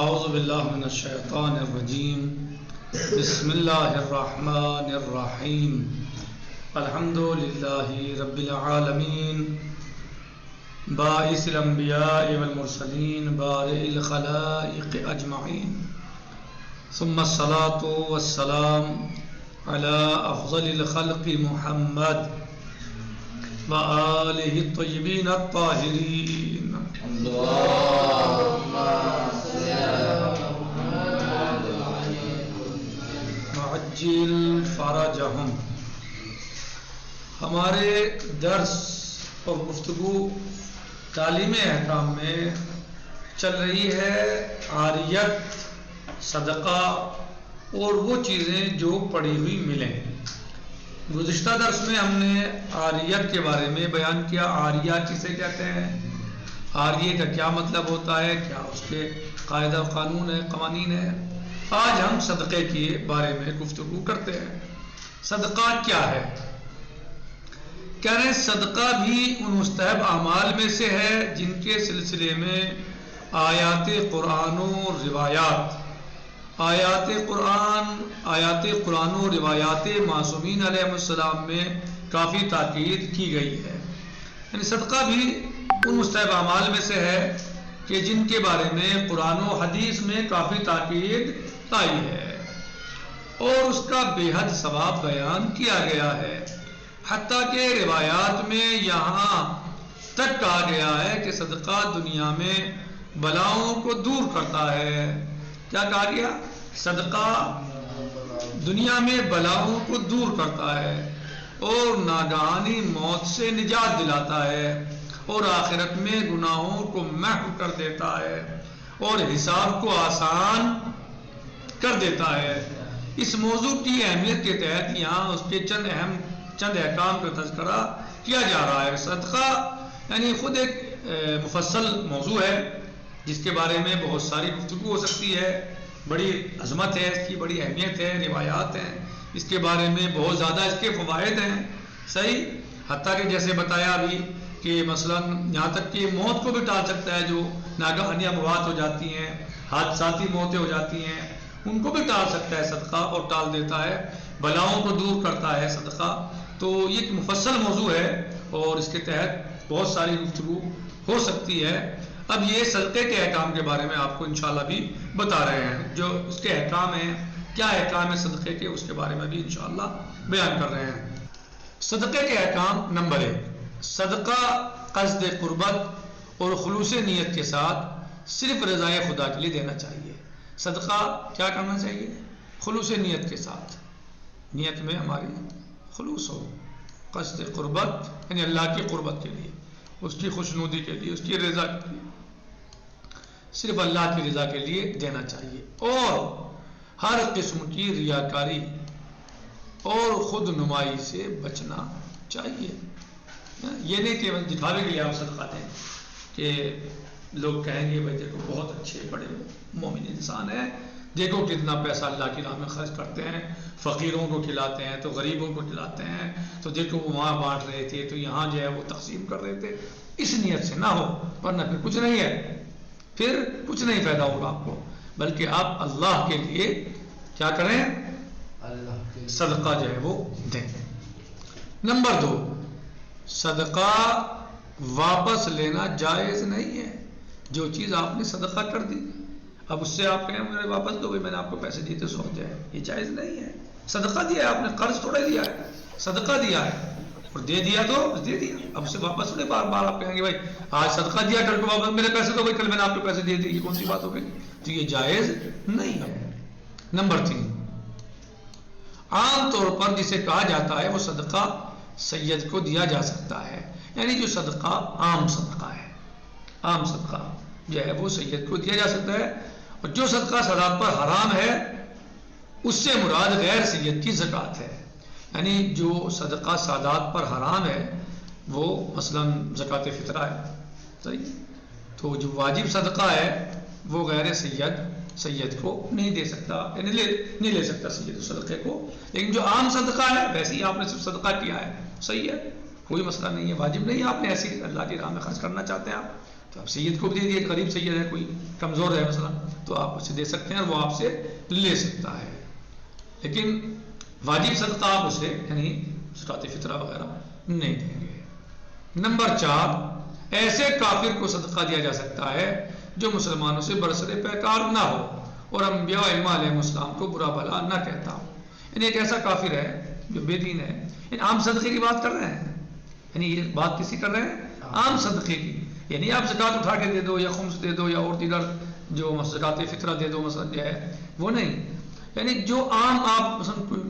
اعوذ باللہ من الشیطان الرجیم بسم اللہ الرحمن الرحیم الحمد للہ رب العالمین باعث الانبیاء والمرسلین بارئ الخلائق اجمعین ثم الصلاة والسلام على افضل الخلق محمد وآلہ الطیبین الطاہرین اللهم صل على محمد وعجل فرجهم۔ ہمارے درس اور گفتگو تعلیم احکام میں چل رہی ہے عاریت، صدقہ اور وہ چیزیں جو پڑی ہوئی ملیں۔ گزشتہ درس میں ہم نے عاریت کے بارے میں بیان کیا، عاریہ کسے کہتے ہیں، عاریہ کا کیا مطلب ہوتا ہے، کیا اس کے قاعدہ و قانون ہے، قوانین ہے۔ آج ہم صدقے کے بارے میں گفتگو کرتے ہیں۔ صدقہ کیا ہے؟ کہہ رہے ہیں صدقہ بھی ان مستحب اعمال میں سے ہے جن کے سلسلے میں آیات قرآن و روایات و روایات معصومین علیہ السلام میں کافی تاکید کی گئی ہے۔ یعنی صدقہ بھی ان مستحب اعمال میں سے ہے کہ جن کے بارے میں قرآن و حدیث میں کافی تاکید آئی ہے اور اس کا بے حد ثواب بیان کیا گیا ہے۔ حتیٰ کہ روایات میں یہاں تک کہا گیا ہے کہ صدقہ دنیا میں بلاؤں کو دور کرتا ہے۔ کیا کہا گیا؟ صدقہ دنیا میں بلاؤں کو دور کرتا ہے اور ناگہانی موت سے نجات دلاتا ہے اور آخرت میں گناہوں کو محو کر دیتا ہے اور حساب کو آسان کر دیتا ہے۔ اس موضوع کی اہمیت کے تحت یہاں اس کے چند احکام کا تذکرہ کیا جا رہا ہے۔ صدقہ یعنی خود ایک مفصل موضوع ہے جس کے بارے میں بہت ساری گفتگو ہو سکتی ہے، بڑی عظمت ہے اس کی، بڑی اہمیت ہے، روایات ہیں اس کے بارے میں، بہت زیادہ اس کے فوائد ہیں، صحیح۔ حتیٰ کہ جیسے بتایا ابھی کہ مثلا یہاں تک کہ موت کو بھی ٹال سکتا ہے، جو ناگہانی اموات ہو جاتی ہیں، حادثاتی موتیں ہو جاتی ہیں، ان کو بھی ٹال سکتا ہے صدقہ اور ٹال دیتا ہے، بلاؤں کو دور کرتا ہے صدقہ۔ تو یہ ایک مفصل موضوع ہے اور اس کے تحت بہت ساری گفتگو ہو سکتی ہے۔ اب یہ صدقے کے احکام کے بارے میں آپ کو انشاءاللہ بھی بتا رہے ہیں، جو اس کے احکام ہیں، کیا احکام ہے صدقے کے، اس کے بارے میں بھی انشاءاللہ بیان کر رہے ہیں۔ صدقے کے احکام نمبر 1، صدقہ قصد قربت اور خلوص نیت کے ساتھ صرف رضائے خدا کے لیے دینا چاہیے۔ صدقہ کیا کرنا چاہیے؟ خلوص نیت کے ساتھ، نیت میں ہماری خلوص ہو، قصد قربت یعنی اللہ کی قربت کے لیے، اس کی خوشنودی کے لیے، اس کی رضا کے لیے، صرف اللہ کی رضا کے لیے دینا چاہیے، اور ہر قسم کی ریاکاری اور خود نمائی سے بچنا چاہیے۔ یہ نہیں کہ دکھاوے کے لیے آپ صدقہ دیں کہ لوگ کہیں گے بھائی دیکھو بہت اچھے بڑے مومن انسان ہیں، دیکھو کتنا پیسہ اللہ کی راہ میں خرچ کرتے ہیں، فقیروں کو کھلاتے ہیں تو غریبوں کو کھلاتے ہیں، تو دیکھو وہ وہاں بانٹ رہے تھے تو یہاں جو ہے وہ تقسیم کر رہے تھے۔ اس نیت سے نہ ہو، ورنہ پھر کچھ نہیں ہے، پھر کچھ نہیں فائدہ ہوگا آپ کو، بلکہ آپ اللہ کے لیے کیا کریں؟ صدقہ جو ہے وہ دیں۔ نمبر 2، صدقہ واپس لینا جائز نہیں ہے۔ جو چیز آپ نے صدقہ کر دی اب اس سے آپ کہیں مجھے واپس دو، میں نے آپ کو پیسے دیے تھے 100 جائے، یہ جائز نہیں ہے۔ صدقہ دیا ہے آپ نے، قرض تھوڑا دیا ہے، صدقہ دیا ہے اور دے دیا تو دے دیا، اب اسے واپس تھوڑے بار بار آپ کہیں گے بھائی آج صدقہ دیا کل کو واپس میرے پیسے دو، بھائی کل میں نے آپ کو پیسے دے دیے، یہ کون سی بات ہو گئی؟ تو یہ جائز نہیں ہے۔ نمبر 3، عام طور پر جسے کہا جاتا ہے وہ صدقہ سید کو دیا جا سکتا ہے، یعنی جو صدقہ عام صدقہ ہے، عام صدقہ جو ہے وہ سید کو دیا جا سکتا ہے، اور جو صدقہ سادات پر حرام ہے اس سے مراد غیر سید کی زکوٰۃ ہے۔ یعنی جو صدقہ سادات پر حرام ہے وہ مثلا زکوٰۃ فطرہ ہے، صحیح، تو جو واجب صدقہ ہے وہ غیر سید کو نہیں دے سکتا، یعنی نہیں لے سکتا سید صدقے کو، لیکن جو عام صدقہ ہے ویسے ہی آپ نے صرف صدقہ کیا ہے، صحیح ہے، کوئی مسئلہ نہیں ہے، واجب نہیں ہے، آپ نے ایسی اللہ کی راہ میں خرچ کرنا چاہتے ہیں آپ تو آپ سید کو بھی دے دیے، غریب سید ہے، کوئی کمزور ہے مثلا، تو آپ اسے دے سکتے ہیں اور وہ آپ سے لے سکتا ہے، لیکن واجب صدقہ آپ اسے یعنی زکوٰۃ فطرہ وغیرہ نہیں دیں گے۔ نمبر 4، ایسے کافر کو صدقہ دیا جا سکتا ہے جو مسلمانوں سے برسر پیکار نہ ہو اور انبیاء و ائمہ علیہ السلام کو برا بھلا نہ کہتا ہو، یعنی ایک ایسا کافر ہے جو بے دین ہے، یعنی عام صدقے کی بات کر رہے ہیں، یعنی یہ بات کسی کر رہے ہیں عام صدقے کی، یعنی آپ زکوٰۃ اٹھا کے دے دو یا خمس دے دو یا اور دیگر جو زکوٰۃ فطرہ دے دو مثلا جو ہے وہ نہیں، یعنی جو عام آپ مثلا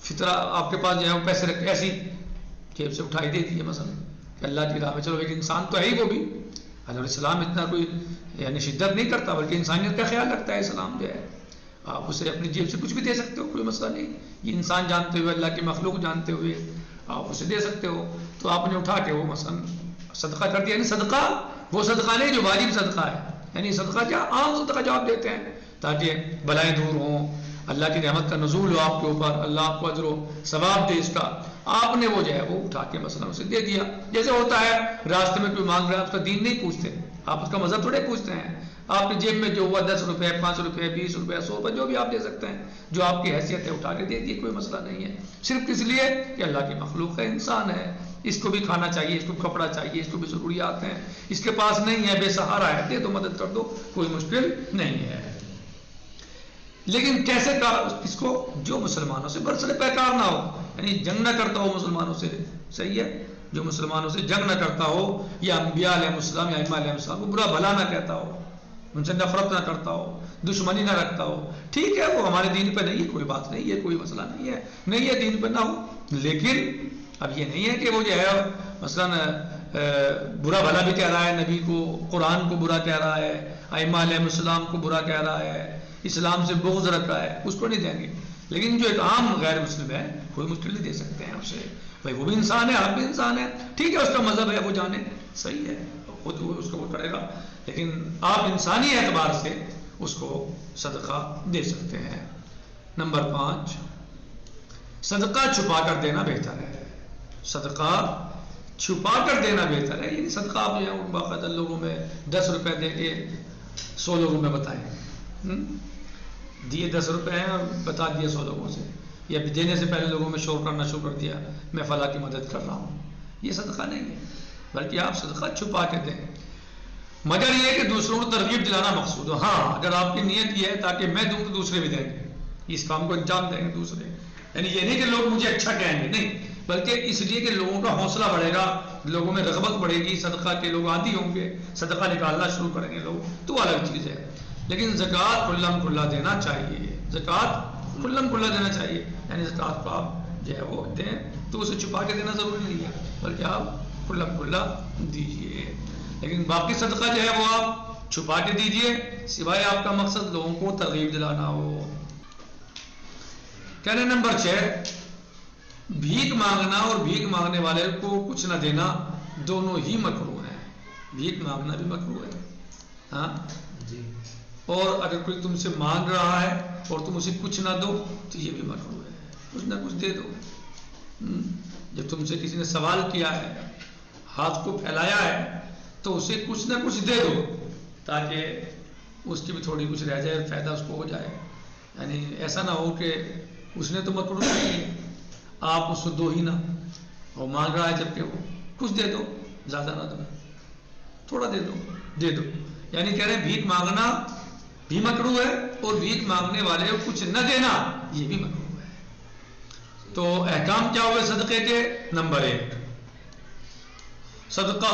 فطرہ آپ کے پاس جو ہے وہ پیسے رکھ ایسی جیب سے اٹھائی دے دیے مثلا کہ اللہ کی راہ میں، چلو ایک انسان تو ہے ہی وہ بھی، حضرت السلام اتنا کوئی یعنی شدت نہیں کرتا بلکہ انسانیت کا خیال رکھتا ہے اسلام جو ہے، آپ اسے اپنی جیب سے کچھ بھی دے سکتے ہو، کوئی مسئلہ نہیں، یہ انسان جانتے ہوئے اللہ کی مخلوق جانتے ہوئے آپ اسے دے سکتے ہو، تو آپ نے اٹھا کے وہ مثلا صدقہ کر دیا، یعنی صدقہ وہ صدقہ نہیں جو واجب صدقہ ہے، یعنی صدقہ کیا عام صدقہ جو آپ دیتے ہیں تاکہ بلائیں دور ہوں، اللہ کی رحمت کا نزول ہو آپ کے اوپر، اللہ آپ کو اجر و ثواب دے اس کا، آپ نے وہ جو ہے وہ اٹھا کے مثلا اسے دے دیا، جیسے ہوتا ہے راستے میں کوئی مانگ رہا ہے اس کا دین نہیں پوچھتے، آپ اس کا مذہب تھوڑے پوچھتے ہیں، آپ کی جیب میں جو ہوا 10 روپے 5 روپے 20 روپے 100 روپے جو بھی آپ دے سکتے ہیں، جو آپ کی حیثیت ہے اٹھا کے دے دیے، کوئی مسئلہ نہیں ہے، صرف اس لیے کہ اللہ کی مخلوق ہے، انسان ہے، اس کو بھی کھانا چاہیے، اس کو کپڑا چاہیے، اس کو بھی ضروریات ہیں، اس کے پاس نہیں ہے، بے سہارا ہے، دے دو، مدد کر دو، کوئی مشکل نہیں ہے، لیکن کیسے اس کو جو مسلمانوں سے برسر پیکار نہ ہو، یعنی جنگ نہ کرتا ہو مسلمانوں سے، صحیح ہے، جو مسلمانوں سے جنگ نہ کرتا ہو یا انبیاء علیہ السلام یا ائمہ علیہ السلام کو برا بھلا نہ کہتا ہو، ان سے نفرت نہ کرتا ہو، دشمنی نہ رکھتا ہو، ٹھیک ہے وہ ہمارے دین پہ نہیں ہے، کوئی بات نہیں ہے، کوئی مسئلہ نہیں ہے، نہیں ہے دین پہ نہ ہو، لیکن اب یہ نہیں ہے کہ وہ جو ہے مثلا برا بھلا بھی کہہ رہا ہے، نبی کو قرآن کو برا کہہ رہا ہے، ائمہ علیہ السلام کو برا کہہ رہا ہے، اسلام سے بغض رکھ رہا ہے، اس کو نہیں دیں گے، لیکن جو ایک عام غیر مسلم ہے کوئی مشکل نہیں دے سکتے ہیں اسے، بھائی وہ بھی انسان ہے، آپ بھی انسان ہے، ٹھیک ہے اس کا مذہب ہے وہ جانے، صحیح ہے خود وہ اس کو وہ کرے گا، لیکن آپ انسانی اعتبار سے اس کو صدقہ دے سکتے ہیں۔ نمبر 5، صدقہ چھپا کر دینا بہتر ہے، صدقہ چھپا کر دینا بہتر ہے، یعنی صدقہ آپ جو ہے باقاعدہ لوگوں میں 10 روپے دے کے 100 لوگوں میں بتائیں، دیے 10 روپے ہیں اور بتا دیا 100 لوگوں سے، یا دینے سے پہلے لوگوں میں شور کرنا شروع کر دیا میں فلاں کی مدد کر رہا ہوں، یہ صدقہ نہیں ہے، بلکہ آپ صدقہ چھپا کے دیں، مگر یہ کہ دوسروں کو ترغیب دلانا مقصود ہو، ہاں اگر آپ کی نیت یہ ہے تاکہ میں دوں تو دوسرے بھی دیں گے، اس کام کو انجام دیں گے دوسرے، یعنی یہ نہیں کہ لوگ مجھے اچھا کہیں گے، نہیں، بلکہ اس لیے کہ لوگوں کا حوصلہ بڑھے گا، لوگوں میں رغبت بڑھے گی، صدقہ کے لوگ عادی ہوں گے، صدقہ نکالنا شروع کریں گے لوگ، تو الگ چیز ہے، لیکن زکوٰۃ کھلم کھلا دینا چاہیے، زکوٰۃ کھلم کھلا دینا چاہیے، یعنی زکوٰۃ کو آپ جو ہے وہ دیں تو اسے چھپا کے دینا ضروری نہیں ہے، بلکہ آپ کھلم کھلا دیجیے، لیکن باقی صدقہ جو ہے وہ آپ چھپا کے دیجیے، سوائے آپ کا مقصد لوگوں کو ترغیب دلانا ہو۔ کہنے نمبر 6، بھیک مانگنا اور بھیک مانگنے والے کو کچھ نہ دینا دونوں ہی مکروہ ہیں، بھیک مانگنا بھی مکروہ ہے، ہاں جی، اور اگر کوئی تم سے مانگ رہا ہے اور تم اسے کچھ نہ دو تو یہ بھی مکروہ ہے، کچھ نہ کچھ دے دو، جب تم سے کسی نے سوال کیا ہے، ہاتھ کو پھیلایا ہے تو اسے کچھ نہ کچھ دے دو تاکہ اس کی بھی تھوڑی کچھ رہ جائے، فائدہ اس کو ہو جائے، یعنی ایسا نہ ہو کہ اس نے تو مکروہ نہیں ہے آپ اس کو دو ہی نہ، وہ مانگ رہا ہے جبکہ وہ کچھ دے دو، زیادہ نہ دو، تھوڑا دے دو، یعنی کہہ رہے ہیں بھیک مانگنا بھی مکروہ ہے اور بھیک مانگنے والے کو کچھ نہ دینا یہ بھی مکروہ ہے۔ تو احکام کیا ہوئے صدقے کے؟ نمبر 1، صدقہ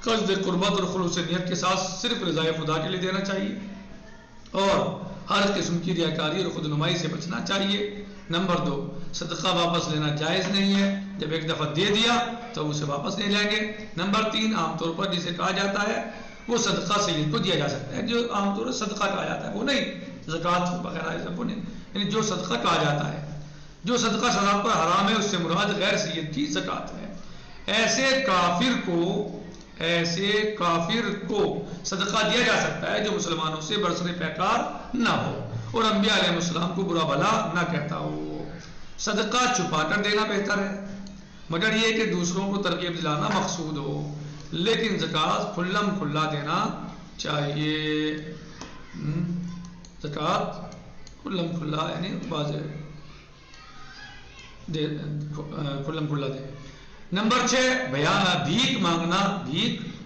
قصد قربت اور خلوص نیت کے ساتھ صرف رضائے خدا کے لیے دینا چاہیے اور ہر قسم کی ریاکاری اور خود نمائی سے بچنا چاہیے۔ نمبر 2، صدقہ واپس لینا جائز نہیں ہے، جب ایک دفعہ دے دیا تو اسے واپس نہیں لیں گے۔ نمبر 3، عام طور پر جسے کہا جاتا ہے وہ صدقہ سید کو دیا جا سکتا ہے، جو عام طور پر صدقہ کہا جاتا ہے وہ نہیں زکوٰۃ وغیرہ وہ نہیں، یعنی جو صدقہ کہا جاتا ہے، جو صدقہ سزا پر حرام ہے اس سے مراد غیر سید کی زکوٰۃ ہے۔ ایسے کافر کو صدقہ دیا جا سکتا ہے جو مسلمانوں سے برسر پیکار نہ ہو اور انبیاء علیہ السلام کو برا بھلا نہ کہتا ہو۔ صدقہ چھپا کر دینا بہتر ہے، مگر یہ کہ دوسروں کو ترغیب دلانا مقصود ہو، لیکن زکوٰۃ کھلم کھلا دینا چاہیے. زکوٰۃ کھلم کھلا یعنی واضح دے، کھلم کھلا دے. نمبر 6 بھیک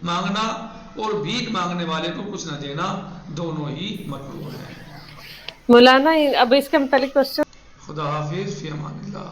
مانگنا اور بھیک مانگنے والے کو کچھ نہ دینا دونوں ہی مکروہ ہیں. مولانا اب اس کے متعلق کوشچن. خدا حافظ، فی امان اللہ.